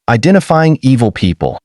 Identifying evil people.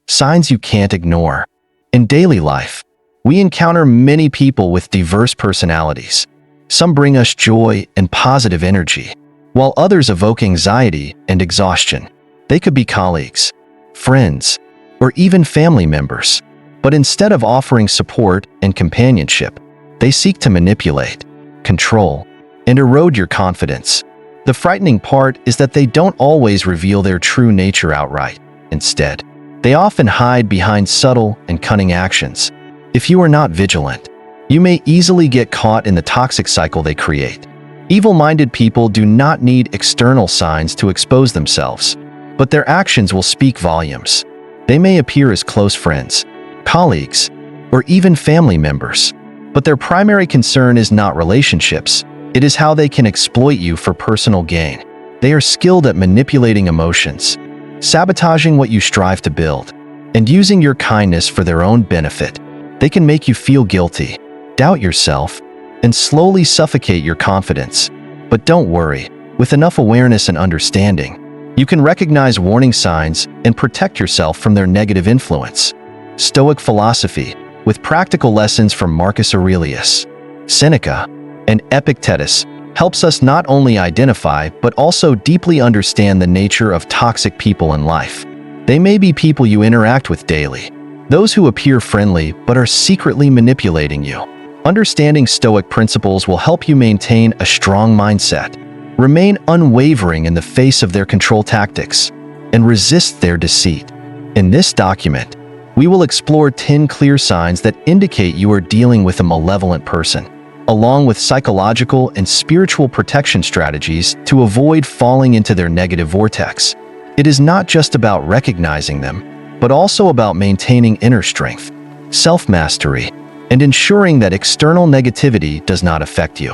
Signs you can't ignore. In daily life, we encounter many people with diverse personalities. Some bring us joy and positive energy, while others evoke anxiety and exhaustion. They could be colleagues, friends, or even family members. But instead of offering support and companionship, they seek to manipulate, control, and erode your confidence. The frightening part is that they don't always reveal their true nature outright. Instead, they often hide behind subtle and cunning actions. If you are not vigilant, you may easily get caught in the toxic cycle they create. Evil-minded people do not need external signs to expose themselves, but their actions will speak volumes. They may appear as close friends, colleagues, or even family members, but their primary concern is not relationships. It is how they can exploit you for personal gain. They are skilled at manipulating emotions, sabotaging what you strive to build, and using your kindness for their own benefit. They can make you feel guilty, doubt yourself, and slowly suffocate your confidence. But don't worry, with enough awareness and understanding, you can recognize warning signs and protect yourself from their negative influence. Stoic philosophy, with practical lessons from Marcus Aurelius, Seneca, and Epictetus, helps us not only identify but also deeply understand the nature of toxic people in life. They may be people you interact with daily, those who appear friendly but are secretly manipulating you. Understanding Stoic principles will help you maintain a strong mindset, remain unwavering in the face of their control tactics, and resist their deceit. In this document, we will explore 10 clear signs that indicate you are dealing with a malevolent person, along with psychological and spiritual protection strategies to avoid falling into their negative vortex. It is not just about recognizing them, but also about maintaining inner strength, self-mastery, and ensuring that external negativity does not affect you.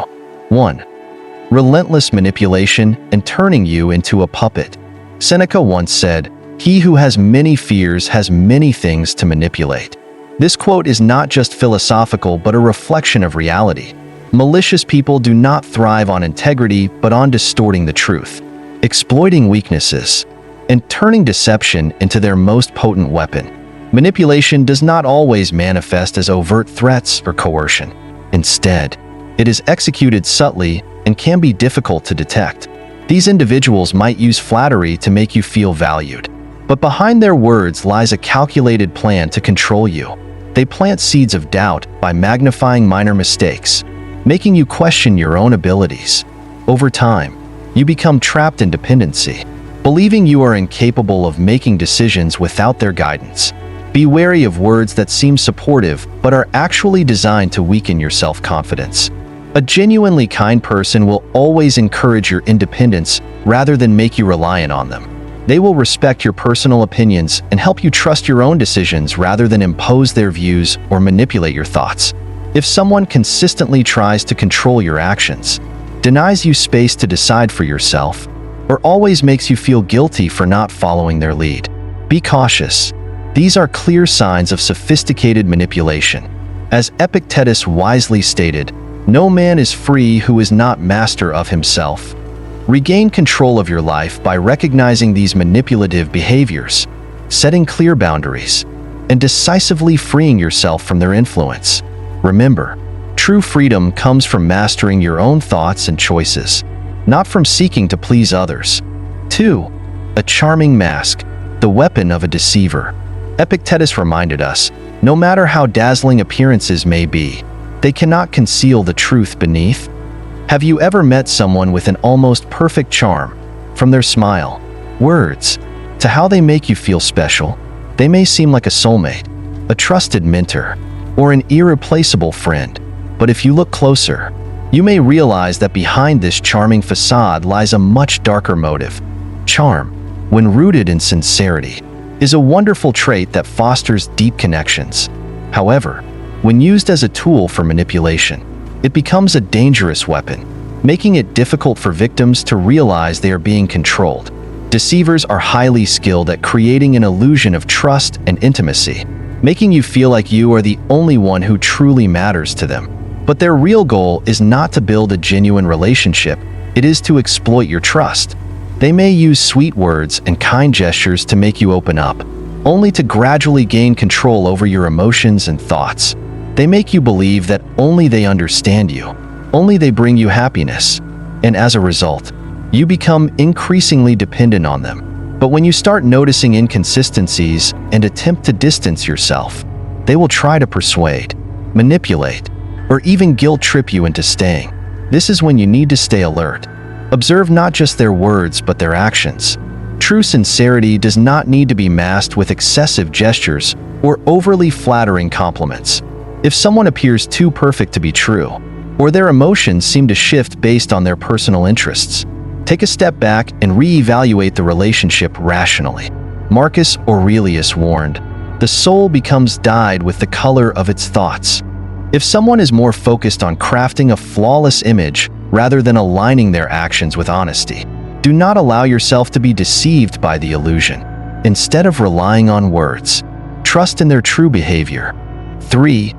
1. Relentless manipulation and turning you into a puppet. Seneca once said, "He who has many fears has many things to manipulate." This quote is not just philosophical but a reflection of reality. Malicious people do not thrive on integrity but on distorting the truth, exploiting weaknesses, and turning deception into their most potent weapon. Manipulation does not always manifest as overt threats or coercion. Instead, it is executed subtly and can be difficult to detect. These individuals might use flattery to make you feel valued, but behind their words lies a calculated plan to control you. They plant seeds of doubt by magnifying minor mistakes, making you question your own abilities. Over time, you become trapped in dependency, believing you are incapable of making decisions without their guidance. Be wary of words that seem supportive but are actually designed to weaken your self-confidence. A genuinely kind person will always encourage your independence rather than make you reliant on them. They will respect your personal opinions and help you trust your own decisions rather than impose their views or manipulate your thoughts. If someone consistently tries to control your actions, denies you space to decide for yourself, or always makes you feel guilty for not following their lead, be cautious. These are clear signs of sophisticated manipulation. As Epictetus wisely stated, "No man is free who is not master of himself." Regain control of your life by recognizing these manipulative behaviors, setting clear boundaries, and decisively freeing yourself from their influence. Remember, true freedom comes from mastering your own thoughts and choices, not from seeking to please others. 2. A charming mask, the weapon of a deceiver. Epictetus reminded us, no matter how dazzling appearances may be, they cannot conceal the truth beneath. Have you ever met someone with an almost perfect charm? From their smile, words, to how they make you feel special, they may seem like a soulmate, a trusted mentor, or an irreplaceable friend. But if you look closer, you may realize that behind this charming facade lies a much darker motive. Charm, when rooted in sincerity, is a wonderful trait that fosters deep connections. However, when used as a tool for manipulation, it becomes a dangerous weapon, making it difficult for victims to realize they are being controlled. Deceivers are highly skilled at creating an illusion of trust and intimacy, making you feel like you are the only one who truly matters to them. But their real goal is not to build a genuine relationship, it is to exploit your trust. They may use sweet words and kind gestures to make you open up, only to gradually gain control over your emotions and thoughts. They make you believe that only they understand you, only they bring you happiness, and as a result, you become increasingly dependent on them. But when you start noticing inconsistencies and attempt to distance yourself, they will try to persuade, manipulate, or even guilt trip you into staying. This is when you need to stay alert. Observe not just their words but their actions. True sincerity does not need to be masked with excessive gestures or overly flattering compliments. If someone appears too perfect to be true, or their emotions seem to shift based on their personal interests, take a step back and reevaluate the relationship rationally. Marcus Aurelius warned, "The soul becomes dyed with the color of its thoughts." If someone is more focused on crafting a flawless image rather than aligning their actions with honesty, do not allow yourself to be deceived by the illusion. Instead of relying on words, trust in their true behavior. 3.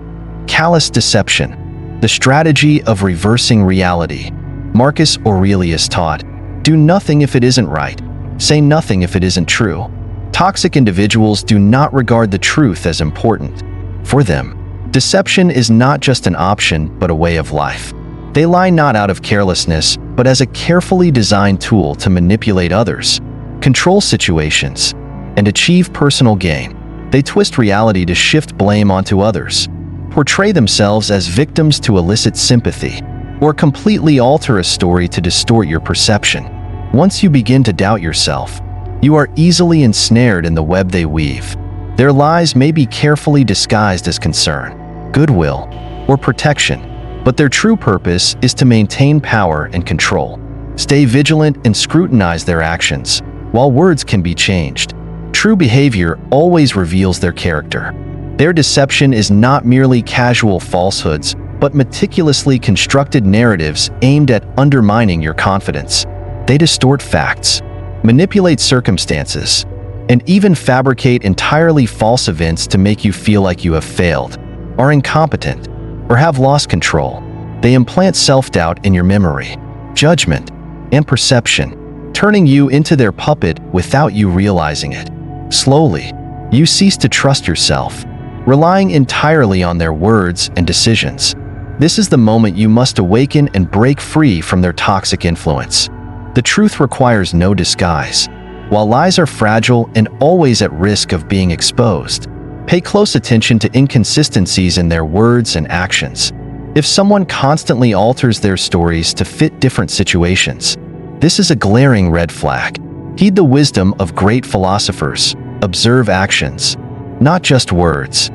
Callous deception, the strategy of reversing reality. Marcus Aurelius taught, "Do nothing if it isn't right. Say nothing if it isn't true." Toxic individuals do not regard the truth as important. For them, deception is not just an option but a way of life. They lie not out of carelessness, but as a carefully designed tool to manipulate others, control situations, and achieve personal gain. They twist reality to shift blame onto others, portray themselves as victims to elicit sympathy, or completely alter a story to distort your perception. Once you begin to doubt yourself, you are easily ensnared in the web they weave. Their lies may be carefully disguised as concern, goodwill, or protection, but their true purpose is to maintain power and control. Stay vigilant and scrutinize their actions. While words can be changed, true behavior always reveals their character. Their deception is not merely casual falsehoods, but meticulously constructed narratives aimed at undermining your confidence. They distort facts, manipulate circumstances, and even fabricate entirely false events to make you feel like you have failed, are incompetent, or have lost control. They implant self-doubt in your memory, judgment, and perception, turning you into their puppet without you realizing it. Slowly, you cease to trust yourself, relying entirely on their words and decisions. This is the moment you must awaken and break free from their toxic influence. The truth requires no disguise. While lies are fragile and always at risk of being exposed, pay close attention to inconsistencies in their words and actions. If someone constantly alters their stories to fit different situations, this is a glaring red flag. Heed the wisdom of great philosophers. Observe actions, not just words.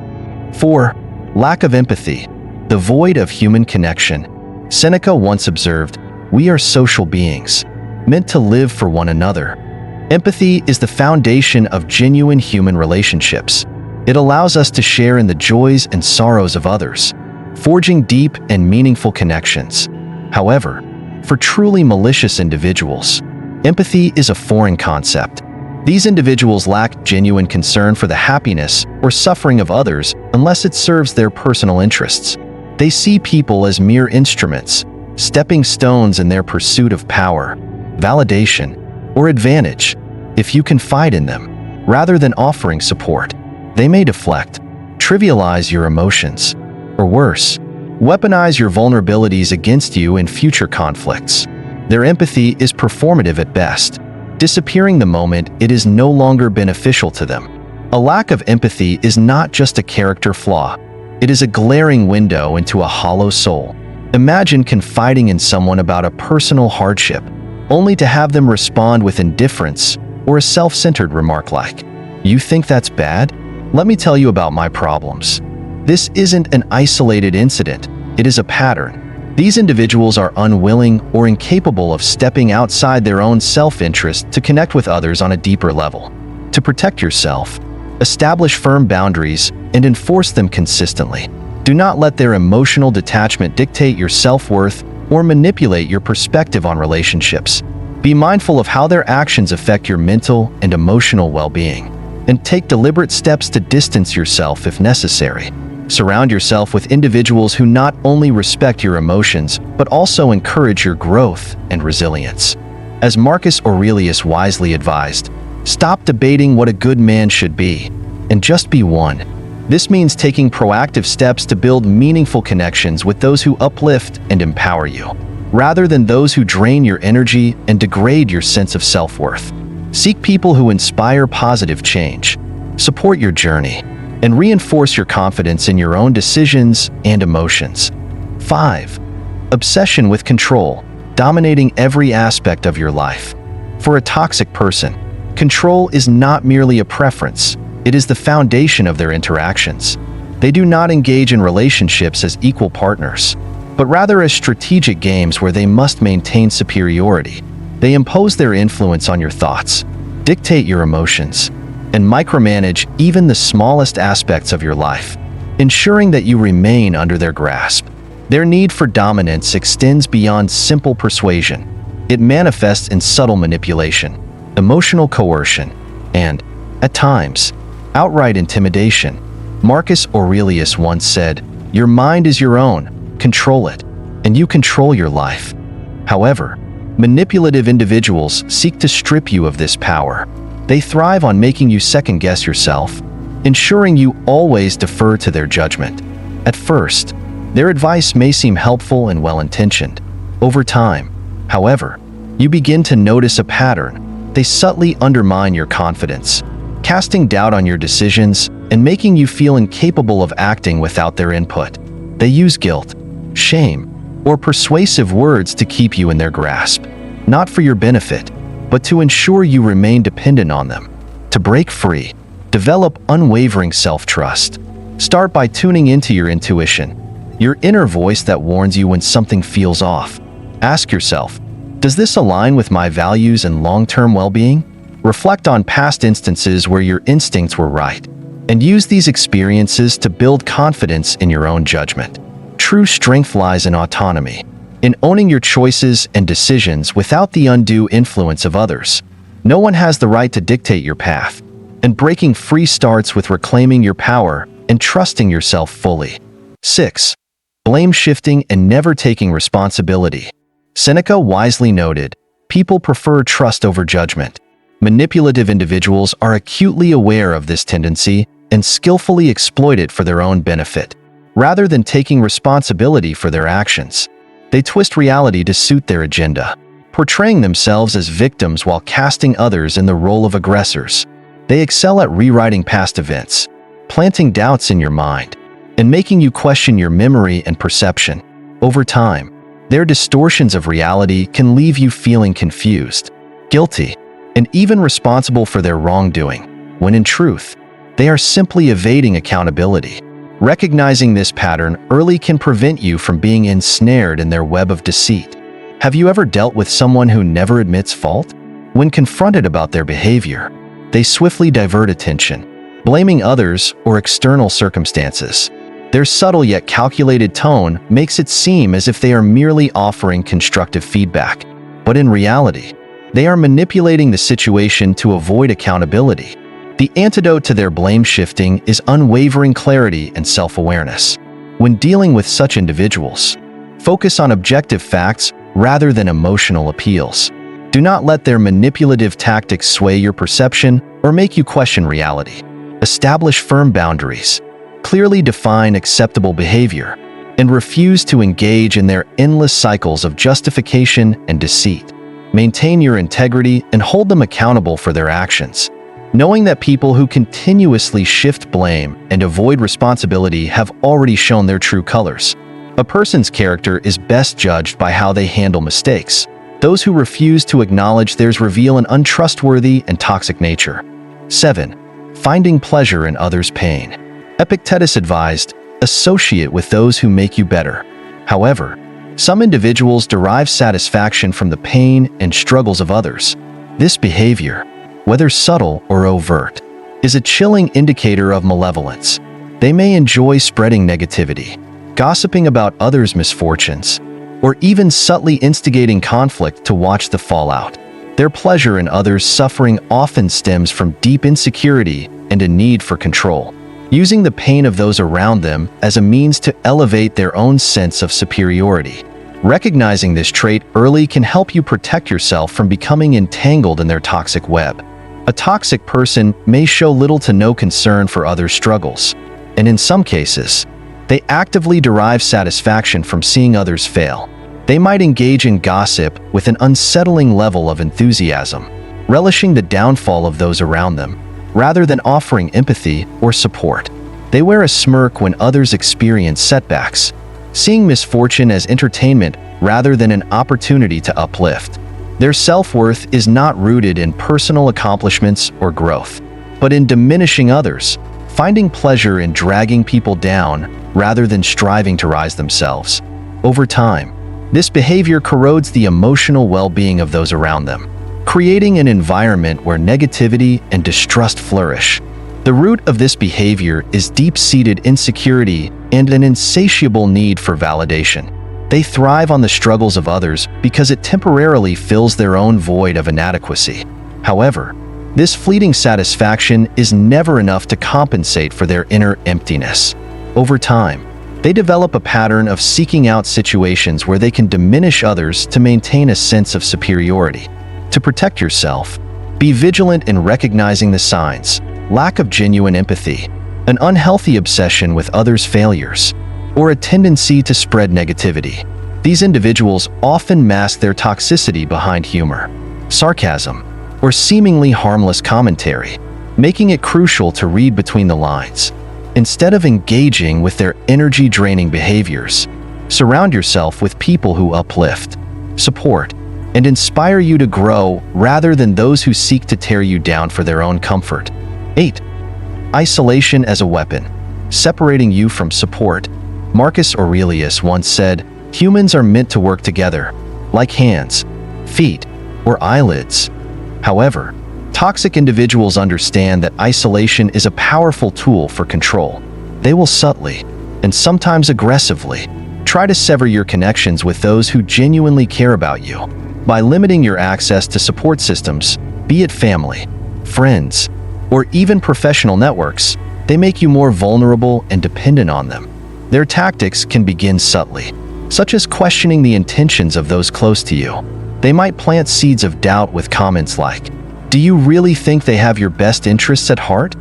4. Lack of empathy, the void of human connection. Seneca once observed, "We are social beings, meant to live for one another." Empathy is the foundation of genuine human relationships. It allows us to share in the joys and sorrows of others, forging deep and meaningful connections. However, for truly malicious individuals, empathy is a foreign concept. These individuals lack genuine concern for the happiness or suffering of others unless it serves their personal interests. They see people as mere instruments, stepping stones in their pursuit of power, validation, or advantage. If you confide in them, rather than offering support, they may deflect, trivialize your emotions, or worse, weaponize your vulnerabilities against you in future conflicts. Their empathy is performative at best, disappearing the moment it is no longer beneficial to them. A lack of empathy is not just a character flaw, it is a glaring window into a hollow soul. Imagine confiding in someone about a personal hardship, only to have them respond with indifference or a self-centered remark like, "You think that's bad? Let me tell you about my problems." This isn't an isolated incident, it is a pattern. These individuals are unwilling or incapable of stepping outside their own self-interest to connect with others on a deeper level. To protect yourself, establish firm boundaries and enforce them consistently. Do not let their emotional detachment dictate your self-worth or manipulate your perspective on relationships. Be mindful of how their actions affect your mental and emotional well-being, and take deliberate steps to distance yourself if necessary. Surround yourself with individuals who not only respect your emotions, but also encourage your growth and resilience. As Marcus Aurelius wisely advised, stop debating what a good man should be, and just be one. This means taking proactive steps to build meaningful connections with those who uplift and empower you, rather than those who drain your energy and degrade your sense of self-worth. Seek people who inspire positive change, support your journey, and reinforce your confidence in your own decisions and emotions. 5. Obsession with control, dominating every aspect of your life. For a toxic person, control is not merely a preference, it is the foundation of their interactions. They do not engage in relationships as equal partners, but rather as strategic games where they must maintain superiority. They impose their influence on your thoughts, dictate your emotions, and micromanage even the smallest aspects of your life, ensuring that you remain under their grasp. Their need for dominance extends beyond simple persuasion. It manifests in subtle manipulation, emotional coercion, and, at times, outright intimidation. Marcus Aurelius once said, "Your mind is your own, control it, and you control your life." However, manipulative individuals seek to strip you of this power. They thrive on making you second-guess yourself, ensuring you always defer to their judgment. At first, their advice may seem helpful and well-intentioned. Over time, however, you begin to notice a pattern. They subtly undermine your confidence, casting doubt on your decisions and making you feel incapable of acting without their input. They use guilt, shame, or persuasive words to keep you in their grasp, not for your benefit, but to ensure you remain dependent on them. To break free, develop unwavering self-trust. Start by tuning into your intuition, your inner voice that warns you when something feels off. Ask yourself, does this align with my values and long-term well-being? Reflect on past instances where your instincts were right, and use these experiences to build confidence in your own judgment. True strength lies in autonomy, in owning your choices and decisions without the undue influence of others. No one has the right to dictate your path, and breaking free starts with reclaiming your power and trusting yourself fully. 6. Blame shifting and never taking responsibility. Seneca wisely noted, "People prefer trust over judgment." Manipulative individuals are acutely aware of this tendency and skillfully exploit it for their own benefit. Rather than taking responsibility for their actions, they twist reality to suit their agenda, portraying themselves as victims while casting others in the role of aggressors. They excel at rewriting past events, planting doubts in your mind, and making you question your memory and perception. Over time, their distortions of reality can leave you feeling confused, guilty, and even responsible for their wrongdoing, when in truth, they are simply evading accountability. Recognizing this pattern early can prevent you from being ensnared in their web of deceit. Have you ever dealt with someone who never admits fault? When confronted about their behavior, they swiftly divert attention, blaming others or external circumstances. Their subtle yet calculated tone makes it seem as if they are merely offering constructive feedback, but in reality, they are manipulating the situation to avoid accountability. The antidote to their blame shifting is unwavering clarity and self-awareness. When dealing with such individuals, focus on objective facts rather than emotional appeals. Do not let their manipulative tactics sway your perception or make you question reality. Establish firm boundaries, clearly define acceptable behavior, and refuse to engage in their endless cycles of justification and deceit. Maintain your integrity and hold them accountable for their actions, knowing that people who continuously shift blame and avoid responsibility have already shown their true colors. A person's character is best judged by how they handle mistakes. Those who refuse to acknowledge theirs reveal an untrustworthy and toxic nature. 7. Finding pleasure in others' pain. Epictetus advised, associate with those who make you better. However, some individuals derive satisfaction from the pain and struggles of others. This behavior, whether subtle or overt, is a chilling indicator of malevolence. They may enjoy spreading negativity, gossiping about others' misfortunes, or even subtly instigating conflict to watch the fallout. Their pleasure in others' suffering often stems from deep insecurity and a need for control, using the pain of those around them as a means to elevate their own sense of superiority. Recognizing this trait early can help you protect yourself from becoming entangled in their toxic web. A toxic person may show little to no concern for others' struggles, and in some cases, they actively derive satisfaction from seeing others fail. They might engage in gossip with an unsettling level of enthusiasm, relishing the downfall of those around them, rather than offering empathy or support. They wear a smirk when others experience setbacks, seeing misfortune as entertainment rather than an opportunity to uplift. Their self-worth is not rooted in personal accomplishments or growth, but in diminishing others, finding pleasure in dragging people down rather than striving to rise themselves. Over time, this behavior corrodes the emotional well-being of those around them, creating an environment where negativity and distrust flourish. The root of this behavior is deep-seated insecurity and an insatiable need for validation. They thrive on the struggles of others because it temporarily fills their own void of inadequacy. However, this fleeting satisfaction is never enough to compensate for their inner emptiness. Over time, they develop a pattern of seeking out situations where they can diminish others to maintain a sense of superiority. To protect yourself, be vigilant in recognizing the signs: lack of genuine empathy, an unhealthy obsession with others' failures, or a tendency to spread negativity. These individuals often mask their toxicity behind humor, sarcasm, or seemingly harmless commentary, making it crucial to read between the lines. Instead of engaging with their energy-draining behaviors, surround yourself with people who uplift, support, and inspire you to grow rather than those who seek to tear you down for their own comfort. 8. Isolation as a weapon, separating you from support. Marcus Aurelius once said, "Humans are meant to work together, like hands, feet, or eyelids." However, toxic individuals understand that isolation is a powerful tool for control. They will subtly, and sometimes aggressively, try to sever your connections with those who genuinely care about you. By limiting your access to support systems, be it family, friends, or even professional networks, they make you more vulnerable and dependent on them. Their tactics can begin subtly, such as questioning the intentions of those close to you. They might plant seeds of doubt with comments like, "Do you really think they have your best interests at heart?"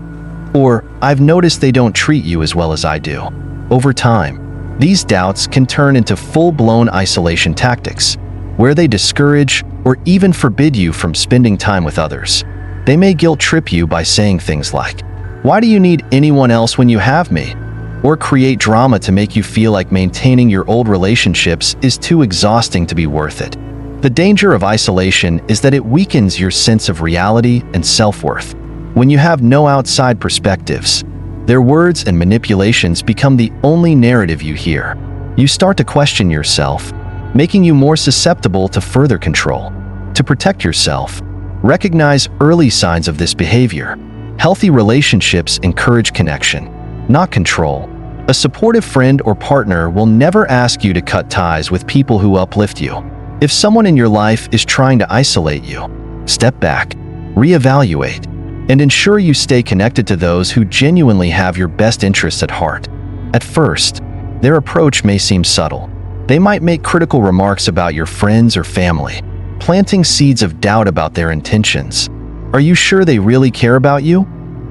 Or, "I've noticed they don't treat you as well as I do." Over time, these doubts can turn into full-blown isolation tactics, where they discourage or even forbid you from spending time with others. They may guilt-trip you by saying things like, "Why do you need anyone else when you have me?" Or create drama to make you feel like maintaining your old relationships is too exhausting to be worth it. The danger of isolation is that it weakens your sense of reality and self-worth. When you have no outside perspectives, their words and manipulations become the only narrative you hear. You start to question yourself, making you more susceptible to further control. To protect yourself, recognize early signs of this behavior. Healthy relationships encourage connection, not control. A supportive friend or partner will never ask you to cut ties with people who uplift you. If someone in your life is trying to isolate you, step back, reevaluate, and ensure you stay connected to those who genuinely have your best interests at heart. At first, their approach may seem subtle. They might make critical remarks about your friends or family, planting seeds of doubt about their intentions. "Are you sure they really care about you?"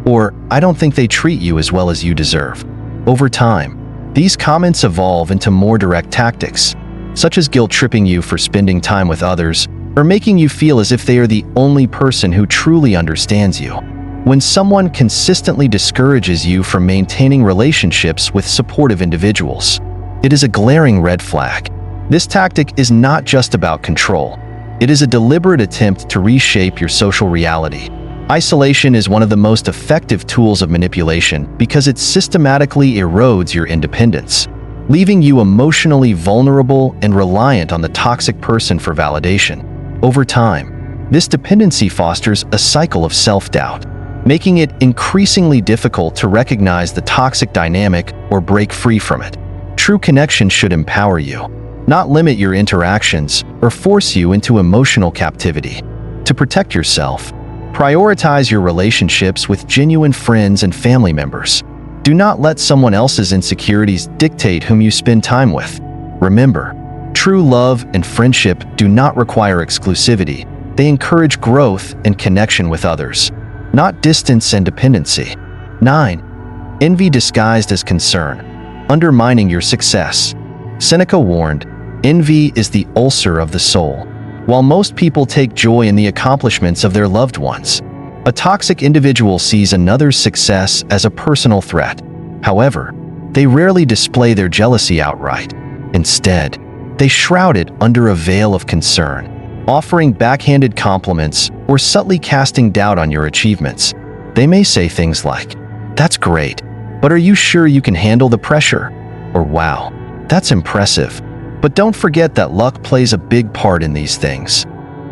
Or, "I don't think they treat you as well as you deserve." Over time, these comments evolve into more direct tactics, such as guilt-tripping you for spending time with others, or making you feel as if they are the only person who truly understands you. When someone consistently discourages you from maintaining relationships with supportive individuals, it is a glaring red flag. This tactic is not just about control. It is a deliberate attempt to reshape your social reality. Isolation is one of the most effective tools of manipulation because it systematically erodes your independence, leaving you emotionally vulnerable and reliant on the toxic person for validation. Over time, this dependency fosters a cycle of self-doubt, making it increasingly difficult to recognize the toxic dynamic or break free from it. True connection should empower you, not limit your interactions or force you into emotional captivity. To protect yourself, prioritize your relationships with genuine friends and family members. Do not let someone else's insecurities dictate whom you spend time with. Remember, True love and friendship do not require exclusivity. They encourage growth and connection with others, not distance and dependency. 9. Envy disguised as concern, undermining your success. Seneca warned, envy is the ulcer of the soul. While most people take joy in the accomplishments of their loved ones, a toxic individual sees another's success as a personal threat. However, they rarely display their jealousy outright. Instead, they shroud it under a veil of concern, offering backhanded compliments or subtly casting doubt on your achievements. They may say things like, "That's great, but are you sure you can handle the pressure?" Or, "Wow, that's impressive, but don't forget that luck plays a big part in these things."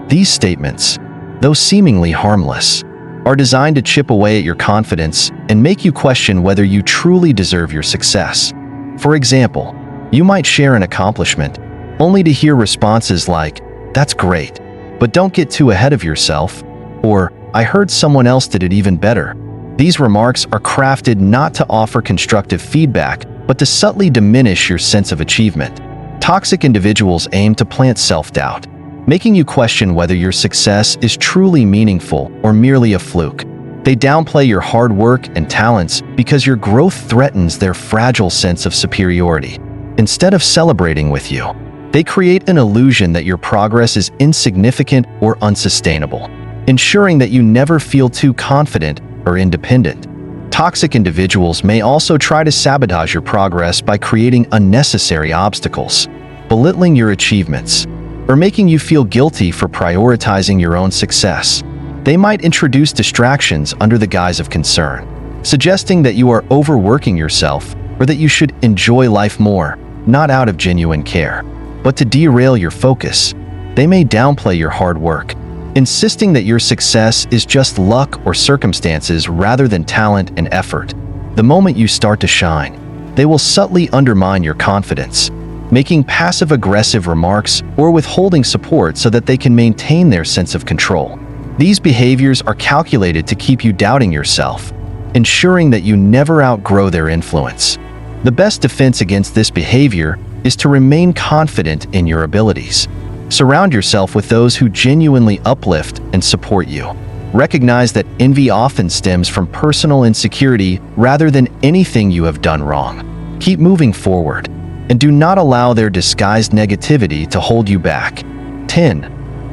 These statements, though seemingly harmless, are designed to chip away at your confidence and make you question whether you truly deserve your success. For example, you might share an accomplishment, only to hear responses like, "That's great, but don't get too ahead of yourself," or "I heard someone else did it even better." These remarks are crafted not to offer constructive feedback, but to subtly diminish your sense of achievement. Toxic individuals aim to plant self-doubt, making you question whether your success is truly meaningful or merely a fluke. They downplay your hard work and talents because your growth threatens their fragile sense of superiority. Instead of celebrating with you, they create an illusion that your progress is insignificant or unsustainable, ensuring that you never feel too confident or independent. Toxic individuals may also try to sabotage your progress by creating unnecessary obstacles, belittling your achievements, or making you feel guilty for prioritizing your own success. They might introduce distractions under the guise of concern, suggesting that you are overworking yourself or that you should enjoy life more, not out of genuine care, but to derail your focus. They may downplay your hard work, insisting that your success is just luck or circumstances rather than talent and effort. The moment you start to shine, they will subtly undermine your confidence, making passive-aggressive remarks or withholding support so that they can maintain their sense of control. These behaviors are calculated to keep you doubting yourself, ensuring that you never outgrow their influence. The best defense against this behavior is to remain confident in your abilities. Surround yourself with those who genuinely uplift and support you. Recognize that envy often stems from personal insecurity rather than anything you have done wrong. Keep moving forward, and do not allow their disguised negativity to hold you back. 10.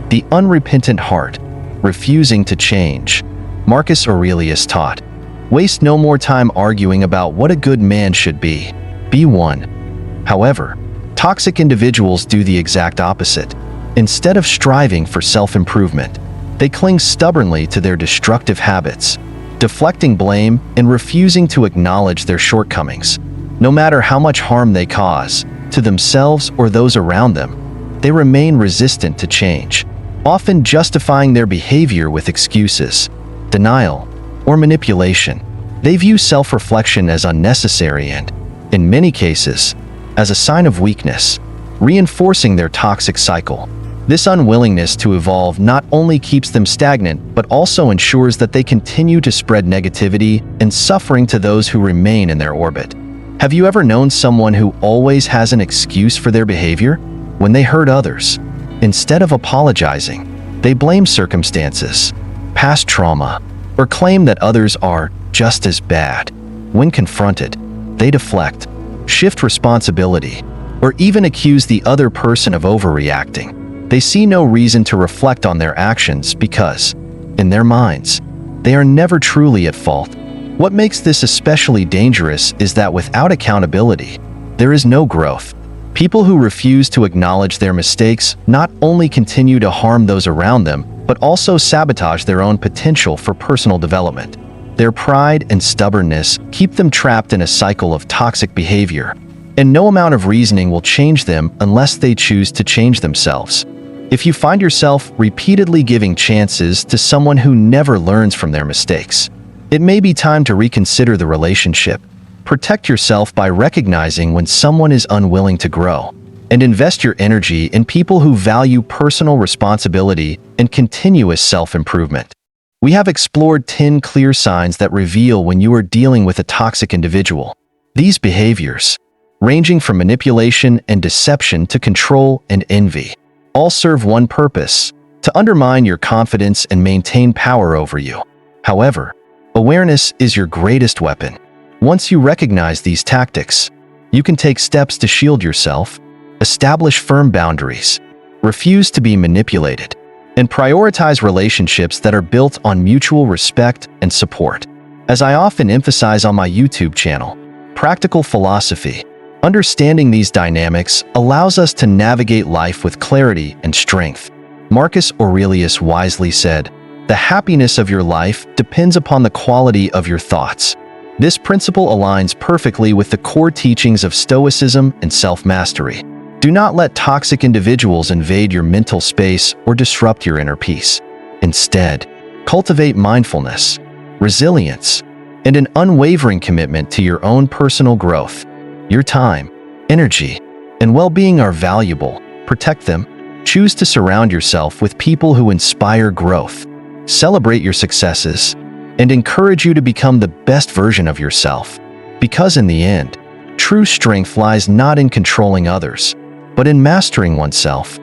The unrepentant heart, refusing to change. Marcus Aurelius taught, "Waste no more time arguing about what a good man should be. Be one." However, toxic individuals do the exact opposite. Instead of striving for self-improvement, they cling stubbornly to their destructive habits, deflecting blame and refusing to acknowledge their shortcomings. No matter how much harm they cause, to themselves or those around them, they remain resistant to change, often justifying their behavior with excuses, denial, or manipulation. They view self-reflection as unnecessary and, in many cases, as a sign of weakness, reinforcing their toxic cycle. This unwillingness to evolve not only keeps them stagnant, but also ensures that they continue to spread negativity and suffering to those who remain in their orbit. Have you ever known someone who always has an excuse for their behavior? When they hurt others, instead of apologizing, they blame circumstances, past trauma, or claim that others are just as bad. When confronted, they deflect, shift responsibility, or even accuse the other person of overreacting. They see no reason to reflect on their actions because, in their minds, they are never truly at fault. What makes this especially dangerous is that without accountability, there is no growth. People who refuse to acknowledge their mistakes not only continue to harm those around them, but also sabotage their own potential for personal development. Their pride and stubbornness keep them trapped in a cycle of toxic behavior, and no amount of reasoning will change them unless they choose to change themselves. If you find yourself repeatedly giving chances to someone who never learns from their mistakes, it may be time to reconsider the relationship. Protect yourself by recognizing when someone is unwilling to grow, and invest your energy in people who value personal responsibility and continuous self-improvement. We have explored 10 clear signs that reveal when you are dealing with a toxic individual. These behaviors, ranging from manipulation and deception to control and envy. All serve one purpose: to undermine your confidence and maintain power over you. However, awareness is your greatest weapon. Once you recognize these tactics, you can take steps to shield yourself, establish firm boundaries, refuse to be manipulated, and prioritize relationships that are built on mutual respect and support. As I often emphasize on my YouTube channel, practical philosophy, understanding these dynamics allows us to navigate life with clarity and strength. Marcus Aurelius wisely said, "The happiness of your life depends upon the quality of your thoughts." This principle aligns perfectly with the core teachings of Stoicism and self-mastery. Do not let toxic individuals invade your mental space or disrupt your inner peace. Instead, cultivate mindfulness, resilience, and an unwavering commitment to your own personal growth. Your time, energy, and well-being are valuable. Protect them. Choose to surround yourself with people who inspire growth, celebrate your successes, and encourage you to become the best version of yourself. Because in the end, true strength lies not in controlling others, but in mastering oneself.